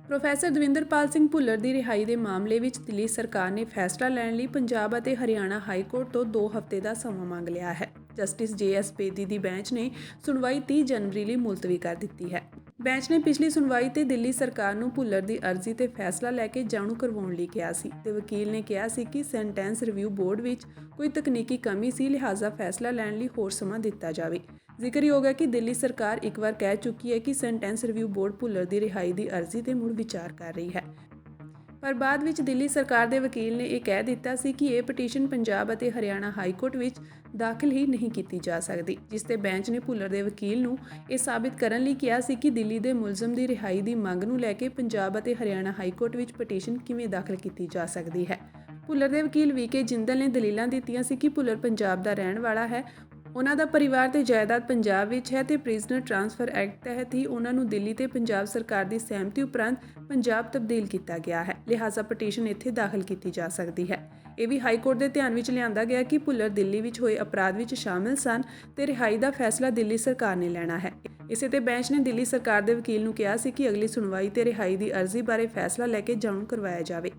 Professor Davinderpal Singh Bhullar ਦੀ ਰਿਹਾਈ ਦੇ ਮਾਮਲੇ ਵਿੱਚ ਦਿੱਲੀ ਸਰਕਾਰ ਨੇ ਫੈਸਲਾ ਲੈਣ ਲਈ ਪੰਜਾਬ ਅਤੇ ਹਰਿਆਣਾ ਹਾਈ ਕੋਰਟ ਤੋਂ 2 ਹਫ਼ਤੇ ਦਾ ਸਮਾਂ ਮੰਗ ਲਿਆ ਹੈ। ਜਸਟਿਸ ਜੇ.ਐਸ. ਬੇਦੀ ਦੀ ਬੈਂਚ ਨੇ ਸੁਣਵਾਈ 30 ਜਨਵਰੀ ਲਈ ਮੁਲਤਵੀ ਕਰ ਦਿੱਤੀ ਹੈ। ਬੈਂਚ ਨੇ ਪਿਛਲੀ ਸੁਣਵਾਈ ਤੇ ਦਿੱਲੀ ਸਰਕਾਰ ਨੂੰ ਭੁੱਲਰ ਦੀ ਅਰਜ਼ੀ ਤੇ ਫੈਸਲਾ ਲੈ ਕੇ ਜਾਣੂ ਕਰਵਾਉਣ ਲਈ ਕਿਹਾ ਸੀ ਤੇ ਵਕੀਲ ਨੇ ਕਿਹਾ ਸੀ ਕਿ ਸੈਂਟੈਂਸ ਰਿਵਿਊ ਬੋਰਡ ਵਿੱਚ ਕੋਈ ਤਕਨੀਕੀ ਕਮੀ ਸੀ, ਲਿਹਾਜ਼ਾ ਫੈਸਲਾ ਲੈਣ ਲਈ ਹੋਰ ਸਮਾਂ ਦਿੱਤਾ ਜਾਵੇ। ਜ਼ਿਕਰਯੋਗ ਹੈ ਕਿ ਦਿੱਲੀ ਸਰਕਾਰ ਇੱਕ ਵਾਰ ਕਹਿ ਚੁੱਕੀ ਹੈ ਕਿ ਸੈਂਟੈਂਸ ਰਿਵਿਊ ਬੋਰਡ ਭੁੱਲਰ ਦੀ ਰਿਹਾਈ ਦੀ ਅਰਜ਼ੀ ਤੇ ਮੁੜ ਵਿਚਾਰ ਕਰ ਰਹੀ ਹੈ। ਪਰ ਬਾਅਦ ਵਿੱਚ ਦਿੱਲੀ ਸਰਕਾਰ ਦੇ ਵਕੀਲ ਨੇ ਇਹ ਕਹਿ ਦਿੱਤਾ ਸੀ ਕਿ ਇਹ ਪਟੀਸ਼ਨ ਪੰਜਾਬ ਅਤੇ ਹਰਿਆਣਾ ਹਾਈ ਕੋਰਟ ਵਿੱਚ ਦਾਖਲ ਹੀ ਨਹੀਂ ਕੀਤੀ ਜਾ ਸਕਦੀ, ਜਿਸ ਤੇ ਬੈਂਚ ਨੇ ਭੁੱਲਰ ਦੇ ਵਕੀਲ ਨੂੰ ਇਹ ਸਾਬਿਤ ਕਰਨ ਲਈ ਕਿਹਾ ਸੀ ਕਿ ਦਿੱਲੀ ਦੇ ਮੁਲਜ਼ਮ ਦੀ ਰਿਹਾਈ ਦੀ ਮੰਗ ਨੂੰ ਲੈ ਕੇ ਪੰਜਾਬ ਅਤੇ ਹਰਿਆਣਾ ਹਾਈ ਕੋਰਟ ਵਿੱਚ ਪਟੀਸ਼ਨ ਕਿਵੇਂ ਦਾਖਲ ਕੀਤੀ ਜਾ ਸਕਦੀ ਹੈ। ਭੁੱਲਰ ਦੇ ਵਕੀਲ ਵੀ.ਕੇ. ਜਿੰਦਲ ਨੇ ਦਲੀਲਾਂ ਦਿੱਤੀਆਂ ਸੀ ਕਿ ਭੁੱਲਰ ਪੰਜਾਬ ਦਾ ਰਹਿਣ ਵਾਲਾ ਹੈ, ਉਹਨਾਂ ਦਾ ਪਰਿਵਾਰ ਤੇ ਜਾਇਦਾਦ ਪੰਜਾਬ ਵਿੱਚ ਹੈ ਤੇ ਪ੍ਰਿਜ਼ਨਰ ਟ੍ਰਾਂਸਫਰ ਐਕਟ ਤਹਿਤ ਹੀ ਉਹਨਾਂ ਨੂੰ ਦਿੱਲੀ ਤੇ ਪੰਜਾਬ ਸਰਕਾਰ ਦੀ ਸਹਿਮਤੀ ਉਪਰੰਤ ਪੰਜਾਬ ਤਬਦੀਲ ਕੀਤਾ ਗਿਆ ਹੈ, ਲਿਹਾਜ਼ਾ ਪਟੀਸ਼ਨ ਇੱਥੇ ਦਾਖਲ ਕੀਤੀ ਜਾ ਸਕਦੀ ਹੈ। ਇਹ ਵੀ ਹਾਈ ਕੋਰਟ ਦੇ ਧਿਆਨ ਵਿੱਚ ਲਿਆਂਦਾ ਗਿਆ ਕਿ ਭੁੱਲਰ ਦਿੱਲੀ ਵਿੱਚ ਹੋਏ ਅਪਰਾਧ ਵਿੱਚ ਸ਼ਾਮਿਲ ਸਨ ਤੇ ਰਿਹਾਈ ਦਾ ਫੈਸਲਾ ਦਿੱਲੀ ਸਰਕਾਰ ਨੇ ਲੈਣਾ ਹੈ। ਇਸੇ ਤੇ ਬੈਂਚ ਨੇ ਦਿੱਲੀ ਸਰਕਾਰ ਦੇ ਵਕੀਲ ਨੂੰ ਕਿਹਾ ਸੀ ਕਿ ਅਗਲੀ ਸੁਣਵਾਈ ਤੇ ਰਿਹਾਈ ਦੀ ਅਰਜ਼ੀ ਬਾਰੇ ਫੈਸਲਾ ਲੈ ਕੇ ਜਾਣੂ ਕਰਵਾਇਆ ਜਾਵੇ।